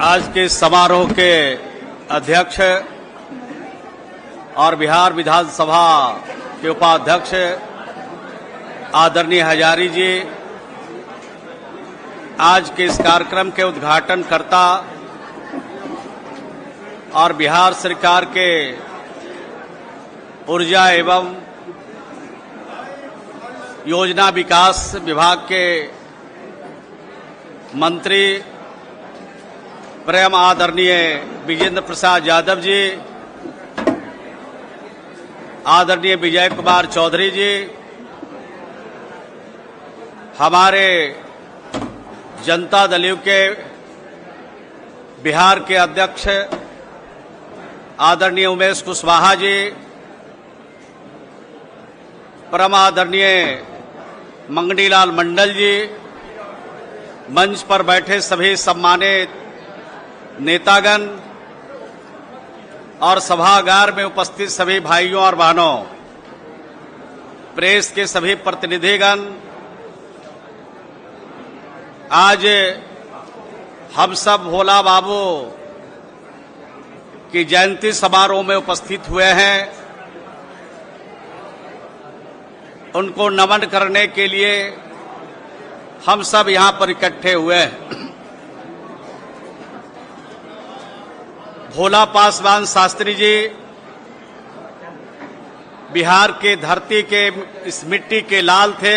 आज के समारोह के अध्यक्ष और बिहार विधानसभा के उपाध्यक्ष आदरणीय हजारी जी, आज के इस कार्यक्रम के उद्घाटनकर्ता और बिहार सरकार के ऊर्जा एवं योजना विकास विभाग के मंत्री प्रेम आदरणीय विजेंद्र प्रसाद यादव जी, आदरणीय विजय कुमार चौधरी जी, हमारे जनता दल यू के बिहार के अध्यक्ष आदरणीय उमेश कुशवाहा जी, परम आदरणीय मंगनीलाल मंडल जी, मंच पर बैठे सभी सम्मानित नेतागण और सभागार में उपस्थित सभी भाइयों और बहनों, प्रेस के सभी प्रतिनिधिगण, आज हम सब भोला बाबू की जयंती समारोह में उपस्थित हुए हैं। उनको नमन करने के लिए हम सब यहां पर इकट्ठे हुए हैं। भोला पासवान शास्त्री जी बिहार के धरती के इस मिट्टी के लाल थे,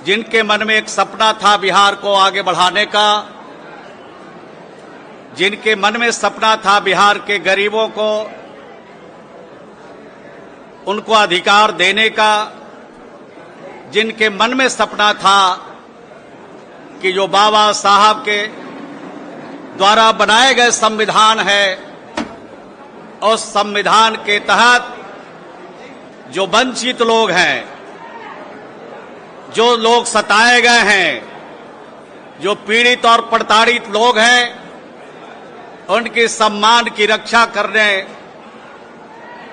जिनके मन में एक सपना था बिहार को आगे बढ़ाने का, जिनके मन में सपना था बिहार के गरीबों को उनको अधिकार देने का, जिनके मन में सपना था कि जो बाबा साहब के द्वारा बनाए गए संविधान है, उस संविधान के तहत जो वंचित लोग हैं, जो लोग सताए गए हैं, जो पीड़ित और प्रताड़ित लोग हैं, उनके सम्मान की रक्षा करने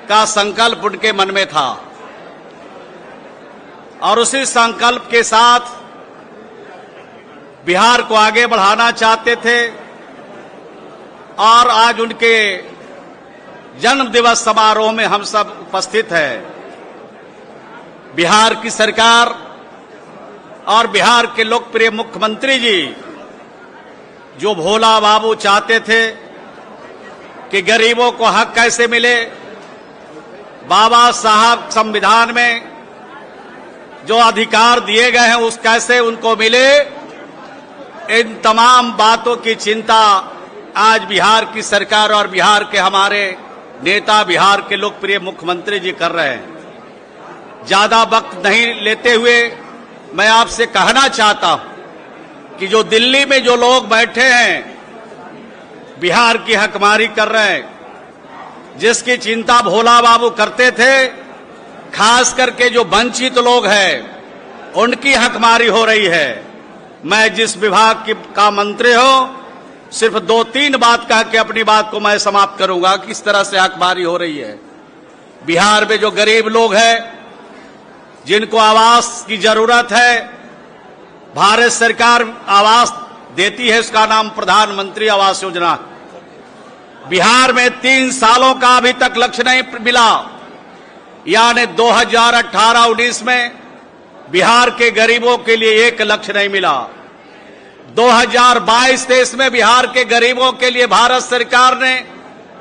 का संकल्प उनके मन में था और उसी संकल्प के साथ बिहार को आगे बढ़ाना चाहते थे। और आज उनके जन्म दिवस समारोह में हम सब उपस्थित हैं। बिहार की सरकार और बिहार के लोकप्रिय मुख्यमंत्री जी जो भोला बाबू चाहते थे कि गरीबों को हक कैसे मिले, बाबा साहब संविधान में जो अधिकार दिए गए हैं उस कैसे उनको मिले, इन तमाम बातों की चिंता आज बिहार की सरकार और बिहार के हमारे नेता, बिहार के लोकप्रिय मुख्यमंत्री जी कर रहे हैं। ज्यादा वक्त नहीं लेते हुए मैं आपसे कहना चाहता हूं कि जो दिल्ली में जो लोग बैठे हैं, बिहार की हकमारी कर रहे हैं, जिसकी चिंता भोला बाबू करते थे, खास करके जो वंचित लोग हैं उनकी हकमारी हो रही है। मैं जिस विभाग का मंत्री हूं, सिर्फ 2-3 बात कह के अपनी बात को मैं समाप्त करूंगा। किस तरह से हकमारी हो रही है बिहार में जो गरीब लोग हैं, जिनको आवास की जरूरत है, भारत सरकार आवास देती है, उसका नाम प्रधानमंत्री आवास योजना। बिहार में 3 सालों का अभी तक लक्ष्य नहीं मिला, यानी 2018-19 में बिहार के गरीबों के लिए 1 लक्ष्य नहीं मिला। 2022-23 में बिहार के गरीबों के लिए भारत सरकार ने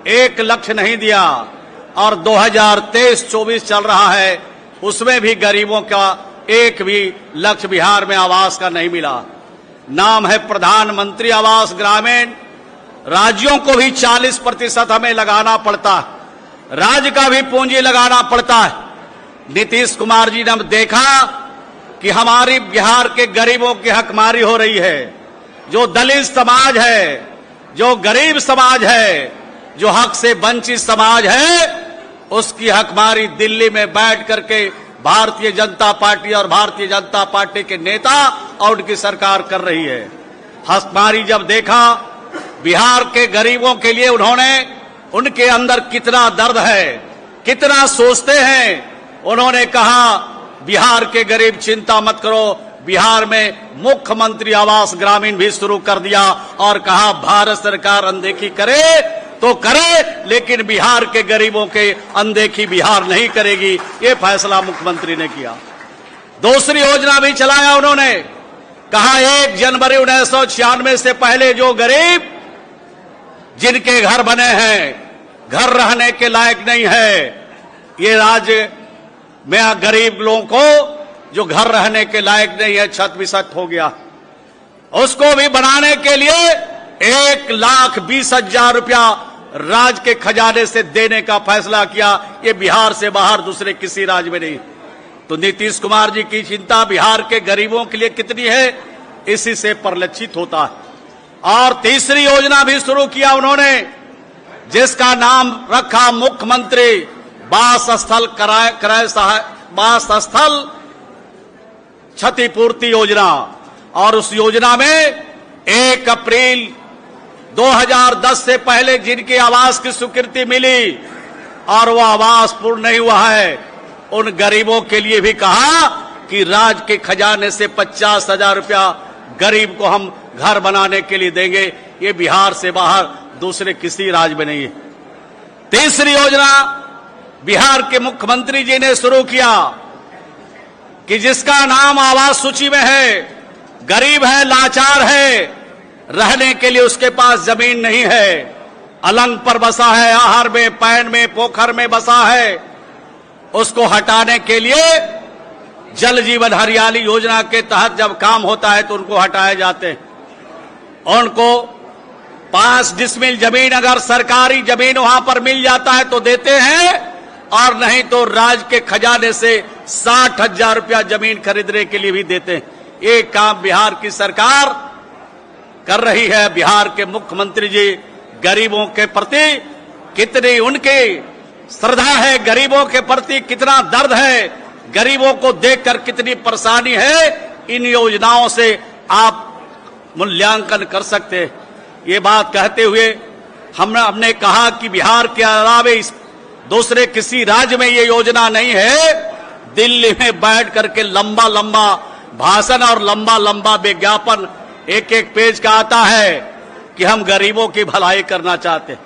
1 लक्ष्य नहीं दिया और 2023-24 चल रहा है, उसमें भी गरीबों का 1 भी लक्ष्य बिहार में आवास का नहीं मिला। नाम है प्रधानमंत्री आवास ग्रामीण। राज्यों को भी 40% हमें लगाना पड़ता है, राज्य का भी पूंजी लगाना पड़ता है। नीतीश कुमार जी ने देखा कि हमारी बिहार के गरीबों की हकमारी हो रही है। जो दलित समाज है, जो गरीब समाज है, जो हक से वंचित समाज है, उसकी हकमारी दिल्ली में बैठ करके भारतीय जनता पार्टी और भारतीय जनता पार्टी के नेता और उनकी सरकार कर रही है। हकमारी जब देखा बिहार के गरीबों के लिए, उन्होंने उनके अंदर कितना दर्द है, कितना सोचते हैं, उन्होंने कहा बिहार के गरीब चिंता मत करो, बिहार में मुख्यमंत्री आवास ग्रामीण भी शुरू कर दिया और कहा भारत सरकार अनदेखी करे तो करे, लेकिन बिहार के गरीबों के अनदेखी बिहार नहीं करेगी। ये फैसला मुख्यमंत्री ने किया। दूसरी योजना भी चलाया उन्होंने, कहा 1 जनवरी 1996 से पहले जो गरीब जिनके घर बने हैं, घर रहने के लायक नहीं है, ये राज्य में गरीब लोगों को जो घर रहने के लायक नहीं है, छत भी छत हो गया, उसको भी बनाने के लिए 1,20,000 रुपया राज्य के खजाने से देने का फैसला किया। ये बिहार से बाहर दूसरे किसी राज्य में नहीं। तो नीतीश कुमार जी की चिंता बिहार के गरीबों के लिए कितनी है, इसी से परिलक्षित होता है। और तीसरी योजना भी शुरू किया उन्होंने, जिसका नाम रखा मुख्यमंत्री वास स्थल वास स्थल क्षतिपूर्ति योजना। और उस योजना में 1 अप्रैल 2010 से पहले जिनके आवास की स्वीकृति मिली और वो आवास पूर्ण नहीं हुआ है, उन गरीबों के लिए भी कहा कि राज्य के खजाने से 50,000 रुपया गरीब को हम घर बनाने के लिए देंगे। ये बिहार से बाहर दूसरे किसी राज्य में नहीं है। तीसरी योजना बिहार के मुख्यमंत्री जी ने शुरू किया कि जिसका नाम आवास सूची में है, गरीब है, लाचार है, रहने के लिए उसके पास जमीन नहीं है, अलंग पर बसा है, आहर में, पैन में, पोखर में बसा है, उसको हटाने के लिए जल जीवन हरियाली योजना के तहत जब काम होता है तो उनको हटाए जाते हैं। उनको 5 डिसमिल जमीन अगर सरकारी जमीन वहां पर मिल जाता है तो देते हैं, और नहीं तो राज्य के खजाने से 60,000 रुपया जमीन खरीदने के लिए भी देते हैं। ये काम बिहार की सरकार कर रही है। बिहार के मुख्यमंत्री जी गरीबों के प्रति कितनी उनकी श्रद्धा है, गरीबों के प्रति कितना दर्द है, गरीबों को देखकर कितनी परेशानी है, इन योजनाओं से आप मूल्यांकन कर सकते हैं। ये बात कहते हुए हमने कहा कि बिहार के अलावे दूसरे किसी राज्य में ये योजना नहीं है। दिल्ली में बैठ करके लंबा लंबा भाषण और लंबा लंबा विज्ञापन 1-1 पेज का आता है कि हम गरीबों की भलाई करना चाहते हैं।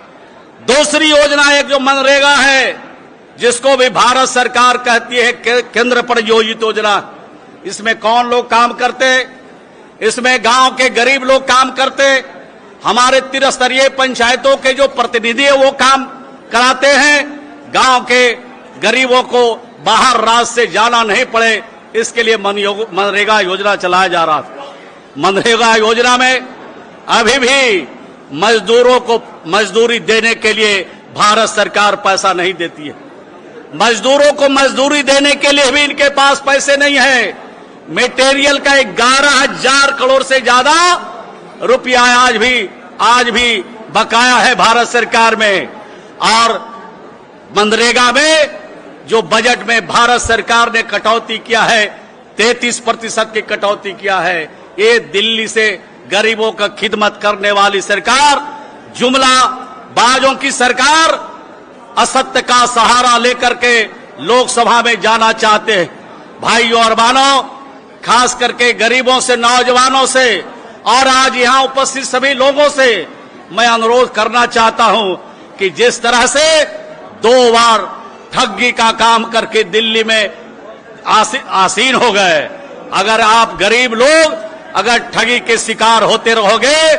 दूसरी योजना एक जो मनरेगा है, जिसको भी भारत सरकार कहती है केंद्र प्रायोजित योजना। इसमें कौन लोग काम करते? इसमें गांव के गरीब लोग काम करते, हमारे त्रिस्तरीय पंचायतों के जो प्रतिनिधि है वो काम कराते हैं। गांव के गरीबों को बाहर राज्य से जाना नहीं पड़े, इसके लिए मनरेगा योजना चलाया जा रहा था। मनरेगा योजना में अभी भी मजदूरों को मजदूरी देने के लिए भारत सरकार पैसा नहीं देती है। मजदूरों को मजदूरी देने के लिए भी इनके पास पैसे नहीं है। मटेरियल का 11,000 करोड़ से ज्यादा रुपया आज भी बकाया है भारत सरकार में। और मनरेगा में जो बजट में भारत सरकार ने कटौती किया है, 33% की कटौती किया है। ये दिल्ली से गरीबों का खिदमत करने वाली सरकार, जुमला बाजों की सरकार, असत्य का सहारा लेकर के लोकसभा में जाना चाहते हैं। भाइयों और बहनों, खास करके गरीबों से, नौजवानों से और आज यहां उपस्थित सभी लोगों से मैं अनुरोध करना चाहता हूं कि जिस तरह से 2 बार ठगी का काम करके दिल्ली में आसीन हो गए, अगर आप गरीब लोग अगर ठगी के शिकार होते रहोगे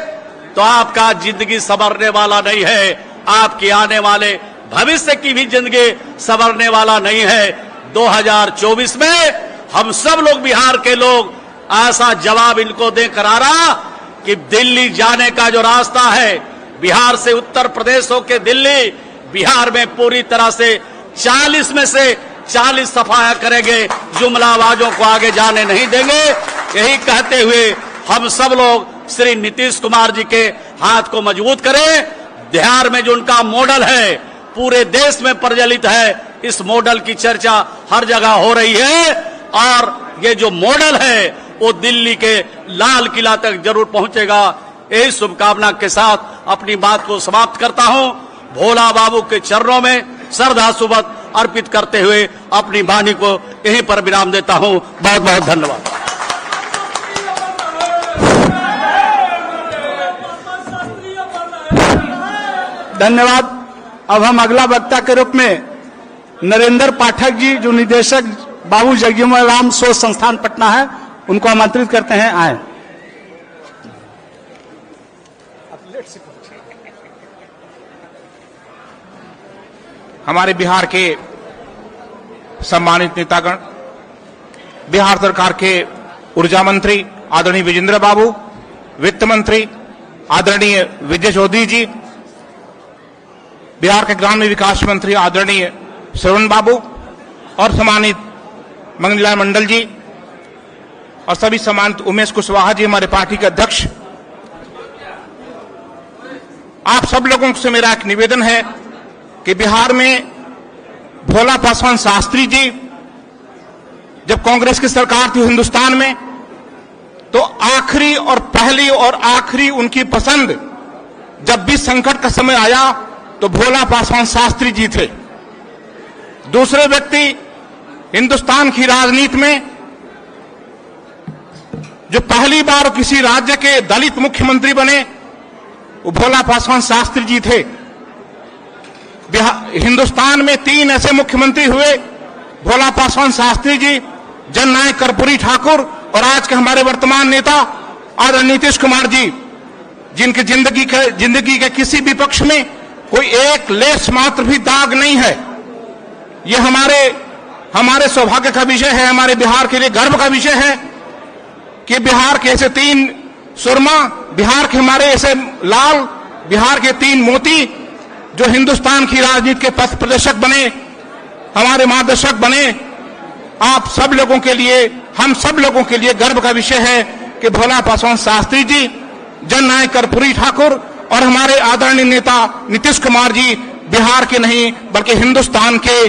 तो आपका जिंदगी संवरने वाला नहीं है, आपके आने वाले भविष्य की भी जिंदगी संवरने वाला नहीं है। 2024 में हम सब लोग, बिहार के लोग, ऐसा जवाब इनको देकर आ रहा कि दिल्ली जाने का जो रास्ता है, बिहार से उत्तर प्रदेश होकर दिल्ली, बिहार में पूरी तरह से 40 में से 40 सफाया करेंगे, जुमलाबाजों को आगे जाने नहीं देंगे। यही कहते हुए हम सब लोग श्री नीतीश कुमार जी के हाथ को मजबूत करें। बिहार में जो उनका मॉडल है पूरे देश में प्रचलित है, इस मॉडल की चर्चा हर जगह हो रही है और ये जो मॉडल है वो दिल्ली के लाल किला तक जरूर पहुंचेगा। यही शुभकामना के साथ अपनी बात को समाप्त करता हूं। भोला बाबू के चरणों में श्रद्धा सुमन अर्पित करते हुए अपनी वाणी को यहीं पर विराम देता हूं। बहुत बहुत धन्यवाद। धन्यवाद। अब हम अगला वक्ता के रूप में नरेंद्र पाठक जी, जो निदेशक बाबू जगजीवन राम शोध संस्थान पटना है, उनको आमंत्रित करते हैं, आए। हमारे बिहार के सम्मानित नेतागण, बिहार सरकार के ऊर्जा मंत्री आदरणीय विजेंद्र बाबू, वित्त मंत्री आदरणीय विजय चौधरी जी, बिहार के ग्रामीण विकास मंत्री आदरणीय श्रवण बाबू और सम्मानित मंगनीलाल मंडल जी और सभी सम्मानित उमेश कुशवाहा जी, हमारे पार्टी के अध्यक्ष, आप सब लोगों से मेरा एक निवेदन है कि बिहार में भोला पासवान शास्त्री जी जब कांग्रेस की सरकार थी हिंदुस्तान में, तो आखिरी और पहली और आखिरी उनकी पसंद जब भी संकट का समय आया तो भोला पासवान शास्त्री जी थे। दूसरे व्यक्ति हिंदुस्तान की राजनीति में जो पहली बार किसी राज्य के दलित मुख्यमंत्री बने, वो भोला पासवान शास्त्री जी थे। हिंदुस्तान में 3 ऐसे मुख्यमंत्री हुए, भोला पासवान शास्त्री जी, जननायक कर्पूरी ठाकुर और आज के हमारे वर्तमान नेता आदरणीय नीतीश कुमार जी, जिनकी जिंदगी के किसी भी पक्ष में कोई एक लेस मात्र भी दाग नहीं है। ये हमारे सौभाग्य का विषय है, हमारे बिहार के लिए गर्व का विषय है कि बिहार के ऐसे 3 सुरमा, बिहार के हमारे ऐसे लाल, बिहार के 3 मोती जो हिंदुस्तान की राजनीति के पथ प्रदर्शक बने, हमारे मार्गदर्शक बने। आप सब लोगों के लिए, हम सब लोगों के लिए गर्व का विषय है कि भोला पासवान शास्त्री जी, जननायक कर्पूरी ठाकुर और हमारे आदरणीय नेता नीतीश कुमार जी बिहार के नहीं बल्कि हिंदुस्तान के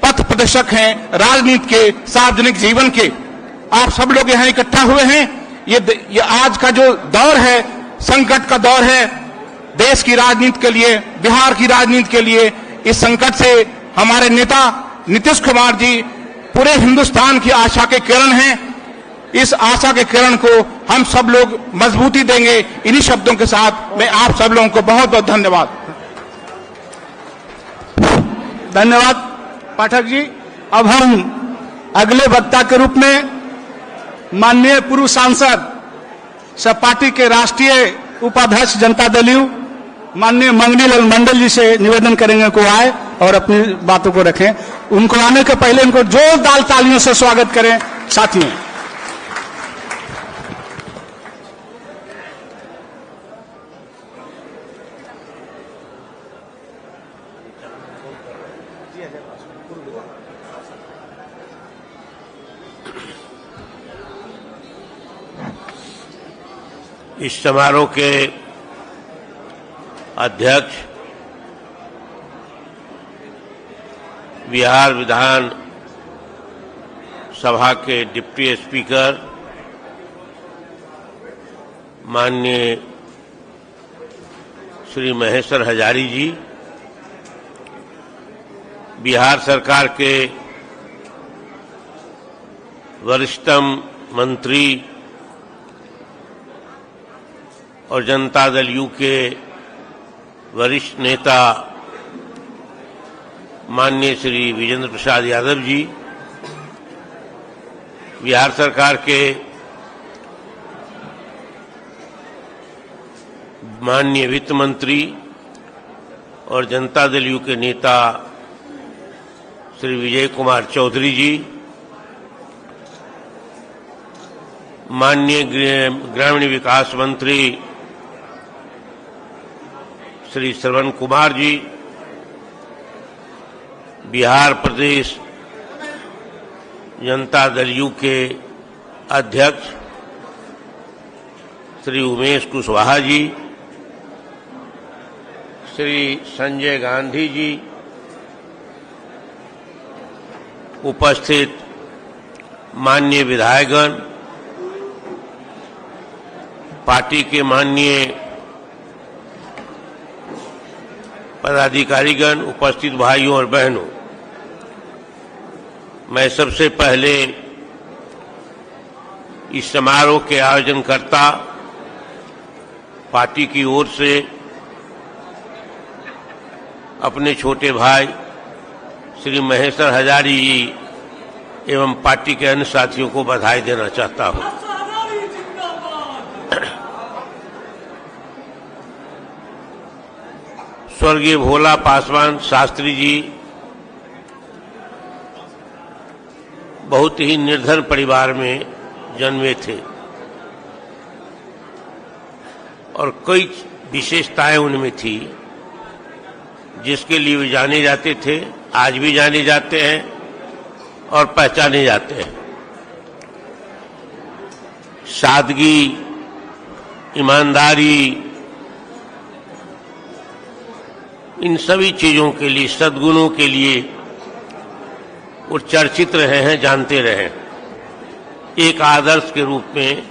पथ प्रदर्शक हैं, राजनीति के, सार्वजनिक जीवन के। आप सब लोग यहाँ इकट्ठा हुए हैं। ये आज का जो दौर है, संकट का दौर है देश की राजनीति के लिए, बिहार की राजनीति के लिए। इस संकट से हमारे नेता नीतीश कुमार जी पूरे हिंदुस्तान की आशा के किरण हैं। इस आशा के किरण को हम सब लोग मजबूती देंगे। इन्हीं शब्दों के साथ मैं आप सब लोगों को बहुत बहुत धन्यवाद। धन्यवाद पाठक जी। अब हम अगले वक्ता के रूप में माननीय पूर्व सांसद सब पार्टी के राष्ट्रीय उपाध्यक्ष जनता दल यू माननीय मंगनीलाल मंडल जी से निवेदन करेंगे को आए और अपनी बातों को रखें। उनको आने के पहले उनको जोरदार तालियों से स्वागत करें साथियों। इस समारोह के अध्यक्ष बिहार विधान सभा के डिप्टी स्पीकर माननीय श्री महेश्वर हजारी जी, बिहार सरकार के वरिष्ठतम मंत्री और जनता दल यू के वरिष्ठ नेता माननीय श्री विजेंद्र प्रसाद यादव जी, बिहार सरकार के माननीय वित्त मंत्री और जनता दल यू के नेता श्री विजय कुमार चौधरी जी, माननीय ग्रामीण विकास मंत्री श्री श्रवण कुमार जी, बिहार प्रदेश जनता दल यू के अध्यक्ष श्री उमेश कुशवाहा जी, श्री संजय गांधी जी, उपस्थित माननीय विधायकगण, पार्टी के माननीय पदाधिकारीगण, उपस्थित भाइयों और बहनों, मैं सबसे पहले इस समारोह के आयोजनकर्ता पार्टी की ओर से अपने छोटे भाई श्री महेश्वर हजारी जी एवं पार्टी के अन्य साथियों को बधाई देना चाहता हूं। स्वर्गीय भोला पासवान शास्त्री जी बहुत ही निर्धन परिवार में जन्मे थे और कई विशेषताएं उनमें थी जिसके लिए वे जाने जाते थे, आज भी जाने जाते हैं और पहचाने जाते हैं। सादगी, ईमानदारी, इन सभी चीजों के लिए, सद्गुणों के लिए वो चर्चित रहे हैं, जानते रहे। एक आदर्श के रूप में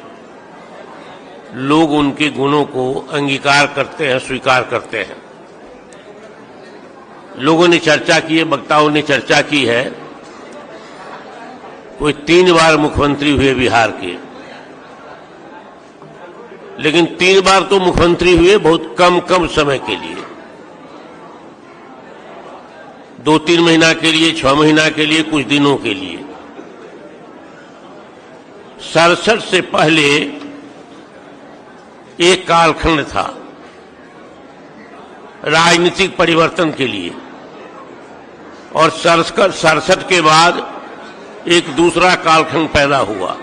लोग उनके गुणों को अंगीकार करते हैं, स्वीकार करते हैं। लोगों ने चर्चा की है, वक्ताओं ने चर्चा की है, कोई 3 बार मुख्यमंत्री हुए बिहार के, लेकिन 3 बार तो मुख्यमंत्री हुए बहुत कम समय के लिए, 2-3 महीना के लिए, 6 महीना के लिए, कुछ दिनों के लिए। 67 से पहले एक कालखंड था राजनीतिक परिवर्तन के लिए और 67 के बाद एक दूसरा कालखंड पैदा हुआ।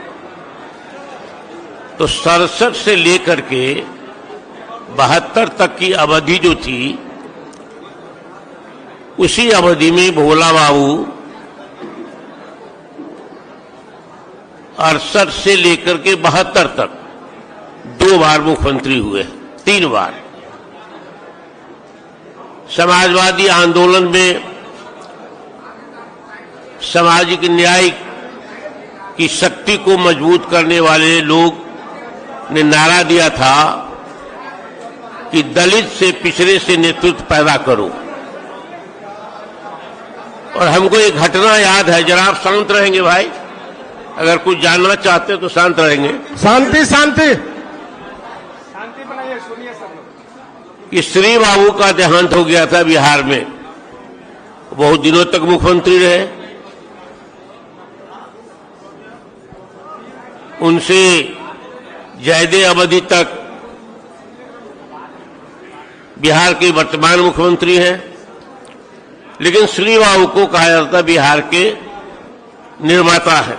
तो 67 से लेकर के 72 तक की अवधि जो थी, उसी अवधि में भोला बाबू 68 से लेकर के 72 तक 2 बार मुख्यमंत्री हुए, 3 बार। समाजवादी आंदोलन में सामाजिक न्याय की शक्ति को मजबूत करने वाले लोग ने नारा दिया था कि दलित से पिछड़े से नेतृत्व पैदा करो। और हमको एक घटना याद है, जरा आप शांत रहेंगे भाई, अगर कुछ जानना चाहते हो तो शांत रहेंगे। शांति शांति बनाइए, सुनिए सब लोग। कि श्री बाबू का देहांत हो गया था बिहार में, बहुत दिनों तक मुख्यमंत्री रहे। उनसे ज्यादा अवधि तक बिहार के वर्तमान मुख्यमंत्री हैं, लेकिन श्री बाबू को कहा जाता बिहार के निर्माता है।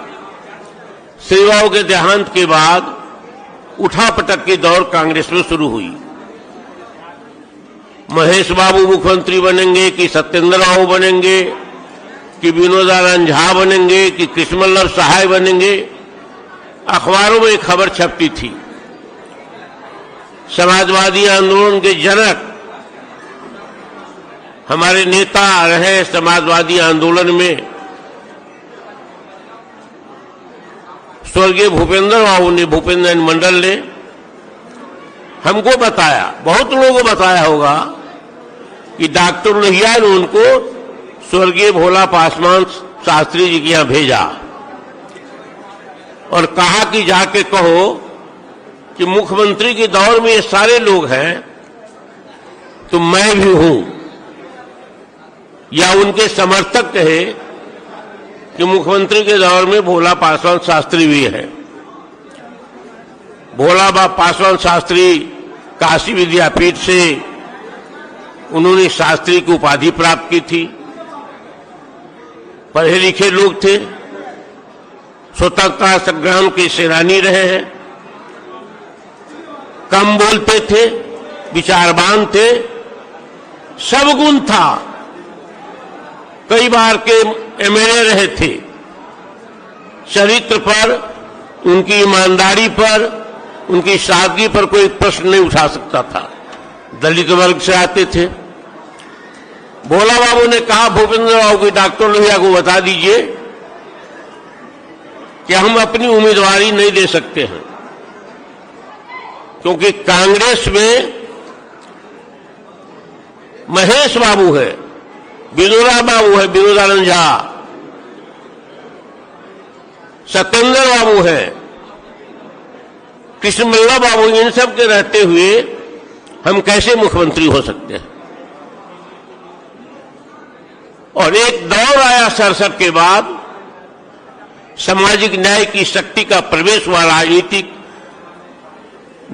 श्री बाबू के देहांत के बाद उठापटक की दौड़ कांग्रेस में शुरू हुई। महेश बाबू मुख्यमंत्री बनेंगे कि सत्येंद्र बाबू बनेंगे कि विनोदानंद झा बनेंगे कि कृष्णवल्लभ सहाय बनेंगे, अखबारों में खबर छपती थी। समाजवादी आंदोलन के जनक हमारे नेता रहे समाजवादी आंदोलन में स्वर्गीय भूपेंद्र बाबू ने, भूपेंद्र मंडल ने हमको बताया, बहुत लोगों को बताया होगा कि डॉक्टर लोहिया ने उनको स्वर्गीय भोला पासवान शास्त्री जी के यहां भेजा और कहा कि जाके कहो कि मुख्यमंत्री के दौर में ये सारे लोग हैं तो मैं भी हूं, या उनके समर्थक कहे कि मुख्यमंत्री के दौर में भोला पासवान शास्त्री भी है। भोला पासवान शास्त्री काशी विद्यापीठ से उन्होंने शास्त्री की उपाधि प्राप्त की थी, पढ़े लिखे लोग थे, स्वतंत्रता संग्राम के सेनानी रहे हैं, कम बोलते थे, विचारवान थे, सब गुण था, कई बार के एमएलए रहे थे। चरित्र पर, उनकी ईमानदारी पर, उनकी सादगी पर कोई प्रश्न नहीं उठा सकता था। दलित वर्ग से आते थे। भोला बाबू ने कहा भूपेंद्र बाबू की डॉक्टर लोहिया को बता दीजिए कि हम अपनी उम्मीदवारी नहीं दे सकते हैं, क्योंकि कांग्रेस में महेश बाबू है, विनोदा बाबू है, विनोदानंद झा, सत्येंद्र बाबू है, कृष्णवल्लभ बाबू, इन सब के रहते हुए हम कैसे मुख्यमंत्री हो सकते हैं। और एक दौर आया 67 के बाद, सामाजिक न्याय की शक्ति का प्रवेश हुआ, राजनीतिक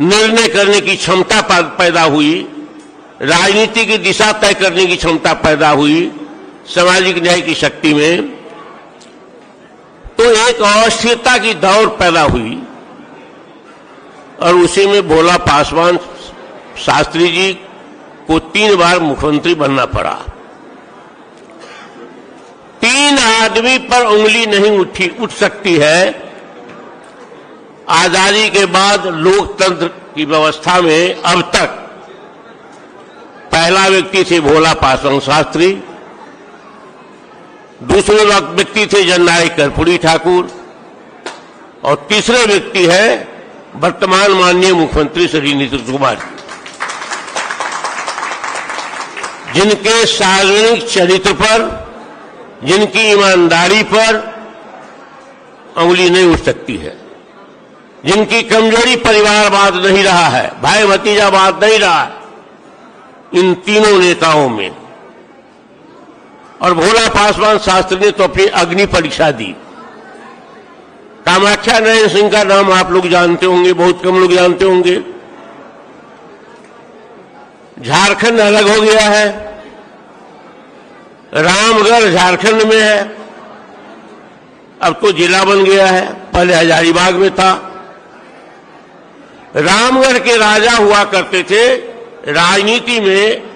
निर्णय करने की क्षमता पैदा हुई, राजनीति की दिशा तय करने की क्षमता पैदा हुई सामाजिक न्याय की शक्ति में, तो एक अस्थिरता की दौर पैदा हुई और उसी में भोला पासवान शास्त्री जी को 3 बार मुख्यमंत्री बनना पड़ा। 3 आदमी पर उंगली नहीं उठ सकती है। आजादी के बाद लोकतंत्र की व्यवस्था में अब तक पहला व्यक्ति थे भोला पासवान शास्त्री, दूसरे व्यक्ति थे जननायक कर्पूरी ठाकुर और तीसरे व्यक्ति है वर्तमान माननीय मुख्यमंत्री श्री नीतीश कुमार, जिनके सार्वजनिक चरित्र पर, जिनकी ईमानदारी पर उंगली नहीं उठ सकती है, जिनकी कमजोरी परिवारवाद नहीं रहा है, भाई भतीजावाद नहीं रहा है इन तीनों नेताओं में। और भोला पासवान शास्त्री ने तो अपनी अग्नि परीक्षा दी। कामाख्या नारायण सिंह का नाम आप लोग जानते होंगे, बहुत कम लोग जानते होंगे। झारखंड अलग हो गया है, रामगढ़ झारखंड में है, अब तो जिला बन गया है, पहले हजारीबाग में था। रामगढ़ के राजा हुआ करते थे, राजनीति में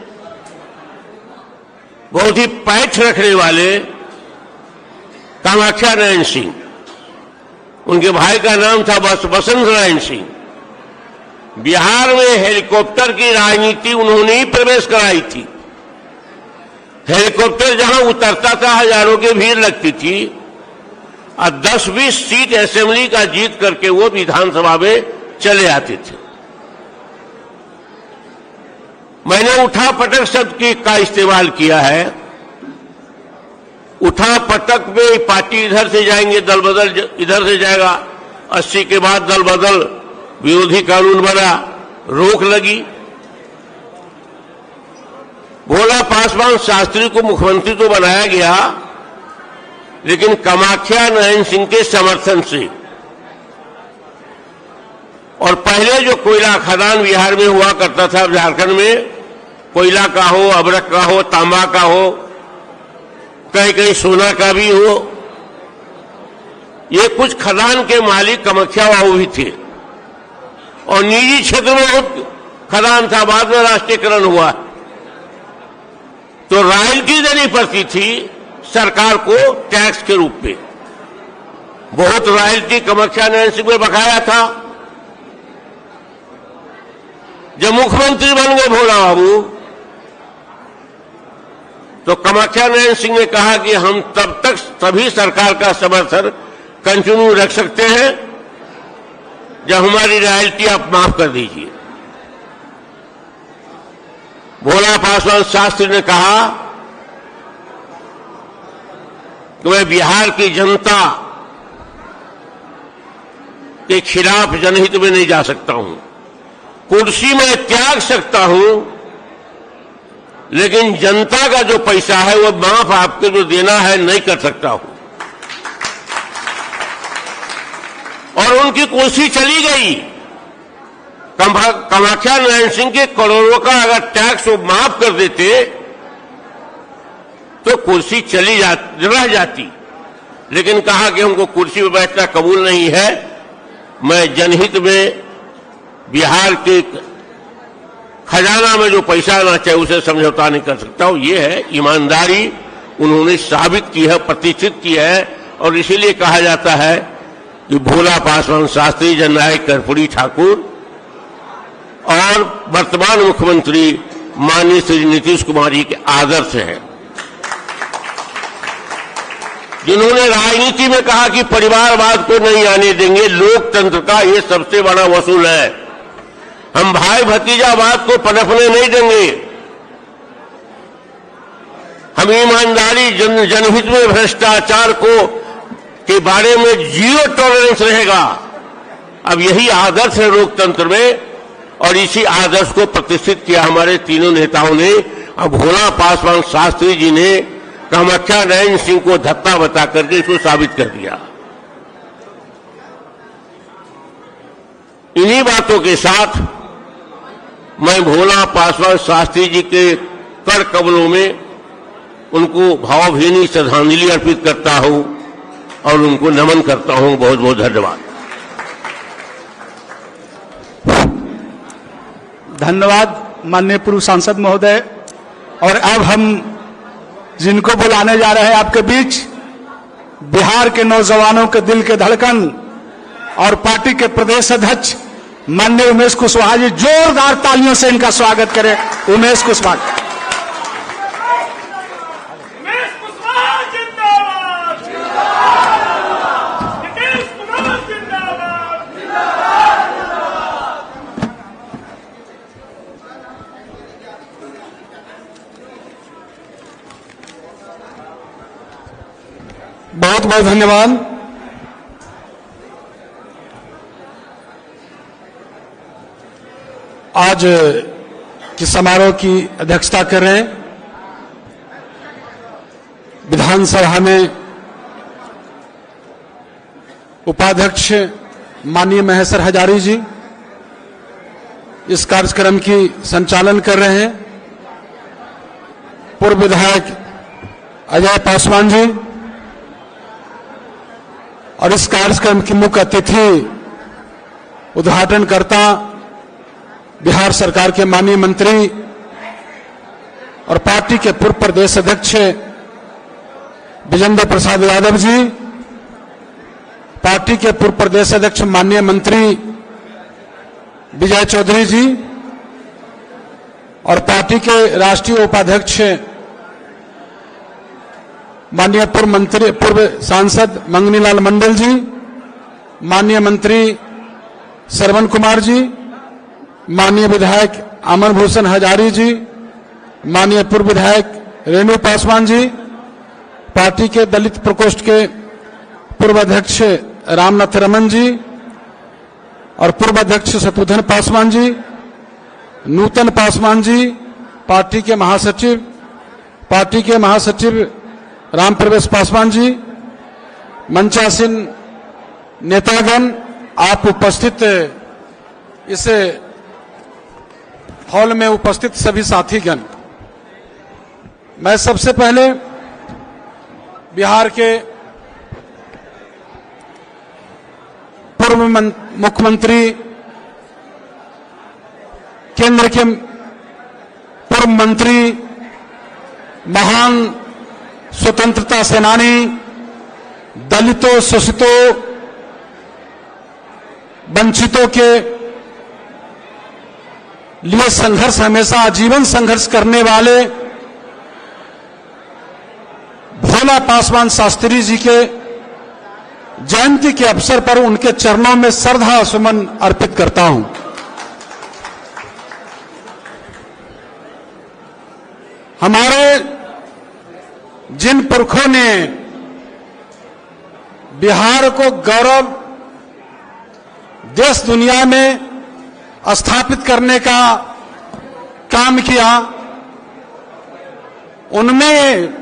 बहुत ही पैठ रखने वाले कामाख्या नारायण सिंह, उनके भाई का नाम था वसंत नारायण सिंह। बिहार में हेलीकॉप्टर की राजनीति उन्होंने ही प्रवेश कराई थी। हेलीकॉप्टर जहां उतरता था हजारों की भीड़ लगती थी और 10-20 सीट असेंबली का जीत करके वो विधानसभा में चले आते थे। मैंने उठा पटक शब्द का इस्तेमाल किया है। उठा पटक में पार्टी इधर से जाएंगे, दल बदल इधर से जाएगा। 80 के बाद दल बदल विरोधी कानून बना, रोक लगी। भोला पासवान शास्त्री को मुख्यमंत्री तो बनाया गया, लेकिन कामाख्या नारायण सिंह के समर्थन से। और पहले जो कोयला खदान बिहार में हुआ करता था, झारखंड में कोयला का हो, अभ्रक का हो, तांबा का हो, कहीं कहीं सोना का भी हो, ये कुछ खदान के मालिक कामाख्या बाबू भी थे और निजी क्षेत्र में खदान था। बाद में राष्ट्रीयकरण हुआ तो रॉयल्टी देनी पड़ती थी सरकार को टैक्स के रूप में। बहुत रॉयल्टी कामाख्या नारायण सिंह में बकाया था। जब मुख्यमंत्री बन गए भोला बाबू, तो कामाख्या नारायण सिंह ने कहा कि हम तब तक सभी सरकार का समर्थन कंटिन्यू रख सकते हैं जब हमारी रॉयल्टी आप माफ कर दीजिए। भोला पासवान शास्त्री ने कहा कि मैं बिहार की जनता के खिलाफ जनहित में नहीं जा सकता हूं। कुर्सी में त्याग सकता हूं, लेकिन जनता का जो पैसा है वो माफ आपको जो देना है नहीं कर सकता हूं। और उनकी कुर्सी चली गई। कामाख्या नारायण सिंह के करोड़ों का अगर टैक्स वो माफ कर देते तो कुर्सी रह जाती। लेकिन कहा कि हमको कुर्सी पर बैठना कबूल नहीं है, मैं जनहित में बिहार के खजाना में जो पैसा आना चाहिए उसे समझौता नहीं कर सकता हूं। ये है ईमानदारी, उन्होंने साबित की है, प्रतिष्ठित की है। और इसीलिए कहा जाता है कि भोला पासवान शास्त्री, जननायक कर्पूरी ठाकुर और वर्तमान मुख्यमंत्री माननीय श्री नीतीश कुमार जी के आदर्श हैं, जिन्होंने राजनीति में कहा कि परिवारवाद को नहीं आने देंगे, लोकतंत्र का ये सबसे बड़ा वसूल है, हम भाई भतीजावाद को पनपने नहीं देंगे, हम ईमानदारी, जनहित में भ्रष्टाचार के बारे में 0 टॉलरेंस रहेगा। अब यही आदर्श है लोकतंत्र में और इसी आदर्श को प्रतिष्ठित किया हमारे तीनों नेताओं ने। अब भोला पासवान शास्त्री जी ने कामाख्या नयन सिंह को धक्का बता करके इसको साबित कर दिया। इन्हीं बातों के साथ मैं भोला पासवान शास्त्री जी के कर कमलों में उनको भावभीनी श्रद्धांजलि अर्पित करता हूं और उनको नमन करता हूं। बहुत बहुत धन्यवाद। धन्यवाद माननीय पूर्व सांसद महोदय। और अब हम जिनको बुलाने जा रहे हैं आपके बीच, बिहार के नौजवानों के दिल के धड़कन और पार्टी के प्रदेश अध्यक्ष माननीय उमेश कुशवाहा जी, जोरदार तालियों से इनका स्वागत करें। उमेश कुशवाहा। बहुत बहुत धन्यवाद। आज के समारोह की अध्यक्षता कर रहे हैं विधानसभा में उपाध्यक्ष माननीय महेश्वर हजारी जी। इस कार्यक्रम की संचालन कर रहे हैं पूर्व विधायक अजय पासवान जी। और इस कार्यक्रम की मुख्य अतिथि उद्घाटनकर्ता बिहार सरकार के माननीय मंत्री और पार्टी के पूर्व प्रदेश अध्यक्ष विजेंद्र प्रसाद यादव जी, पार्टी के पूर्व प्रदेश अध्यक्ष माननीय मंत्री विजय चौधरी जी और पार्टी के राष्ट्रीय उपाध्यक्ष माननीय पूर्व सांसद मंगनीलाल मंडल जी, माननीय मंत्री श्रवण कुमार जी, माननीय विधायक अमर भूषण हजारी जी, माननीय पूर्व विधायक रेणु पासवान जी, पार्टी के दलित प्रकोष्ठ के पूर्व अध्यक्ष रामनाथ रमन जी और पूर्व अध्यक्ष शत्रुघ्न पासवान जी, नूतन पासवान जी, पार्टी के महासचिव राम प्रवेश पासवान जी, मंचासीन नेतागण, आप उपस्थित इस हॉल में उपस्थित सभी साथीगण, मैं सबसे पहले बिहार के पूर्व मुख्यमंत्री, केंद्र के पूर्व मंत्री, महान स्वतंत्रता सेनानी, दलितों, शोषितों, वंचितों के लिए संघर्ष, हमेशा आजीवन संघर्ष करने वाले भोला पासवान शास्त्री जी के जयंती के अवसर पर उनके चरणों में श्रद्धा सुमन अर्पित करता हूं। हमारे जिन पुरखों ने बिहार को गौरव देश दुनिया में स्थापित करने का काम किया, उनमें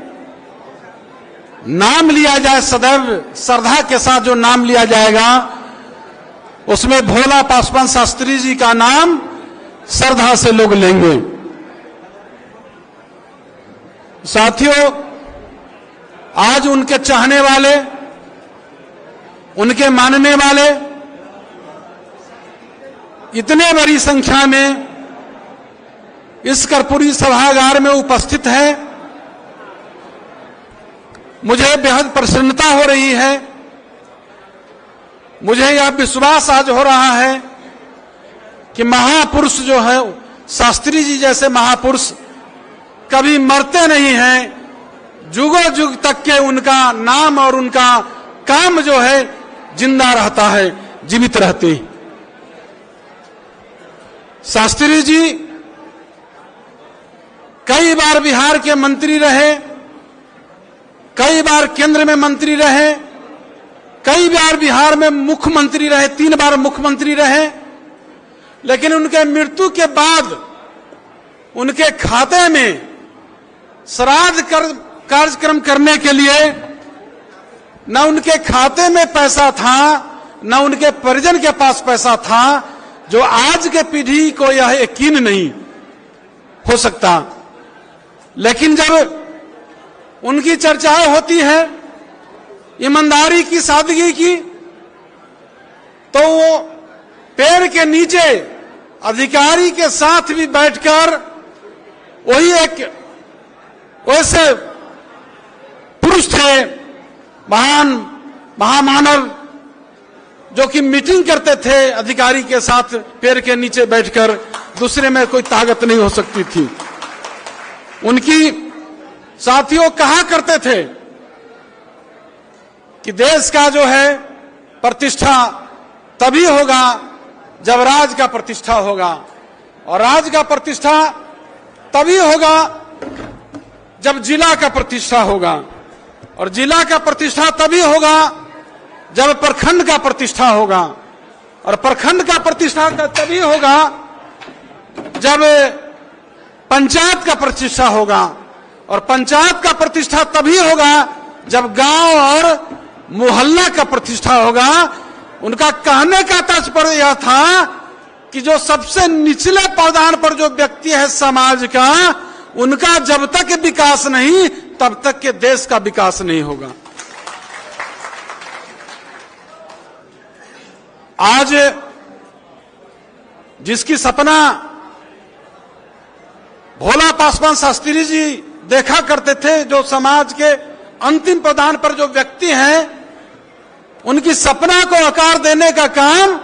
नाम लिया जाए, सदैव श्रद्धा के साथ जो नाम लिया जाएगा उसमें भोला पासवान शास्त्री जी का नाम श्रद्धा से लोग लेंगे। साथियों, आज उनके चाहने वाले, उनके मानने वाले इतने बड़ी संख्या में इस कर्पूरी सभागार में उपस्थित है। मुझे बेहद प्रसन्नता हो रही है। मुझे यह विश्वास आज हो रहा है कि महापुरुष जो है, शास्त्री जी जैसे महापुरुष कभी मरते नहीं हैं, जुगों जुग तक के उनका नाम और उनका काम जो है जिंदा रहता है, जीवित रहते। शास्त्री जी कई बार बिहार के मंत्री रहे, कई बार केंद्र में मंत्री रहे, कई बार बिहार में मुख्यमंत्री रहे, 3 बार मुख्यमंत्री रहे, लेकिन उनके मृत्यु के बाद उनके खाते में श्राद्ध कार्यक्रम करने के लिए न उनके खाते में पैसा था, न उनके परिजन के पास पैसा था, जो आज के पीढ़ी को यह यकीन नहीं हो सकता। लेकिन जब उनकी चर्चाएं होती है ईमानदारी की, सादगी की, तो वो पेड़ के नीचे अधिकारी के साथ भी बैठकर वही एक वैसे पुरुष थे, महान महामानव, जो कि मीटिंग करते थे अधिकारी के साथ पेड़ के नीचे बैठकर, दूसरे में कोई ताकत नहीं हो सकती थी। उनकी साथियों कहा करते थे कि देश का जो है प्रतिष्ठा तभी होगा जब राज का प्रतिष्ठा होगा, और राज का प्रतिष्ठा तभी होगा जब जिला का प्रतिष्ठा होगा, और जिला का प्रतिष्ठा तभी होगा जब प्रखंड का प्रतिष्ठा होगा, और प्रखंड का प्रतिष्ठा तभी होगा जब पंचायत का प्रतिष्ठा होगा, और पंचायत का प्रतिष्ठा तभी होगा जब गांव और मोहल्ला का प्रतिष्ठा होगा। उनका कहने का तात्पर्य यह था कि जो सबसे निचले पायदान पर जो व्यक्ति है समाज का, उनका जब तक विकास नहीं तब तक के देश का विकास नहीं होगा। आज जिसकी सपना भोला पासवान शास्त्री जी देखा करते थे, जो समाज के अंतिम पायदान पर जो व्यक्ति हैं, उनकी सपना को आकार देने का काम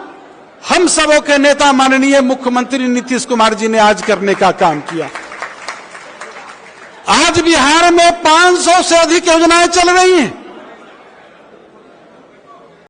हम सबों के नेता माननीय मुख्यमंत्री नीतीश कुमार जी ने आज करने का काम किया। आज बिहार में 500 से अधिक योजनाएं चल रही हैं।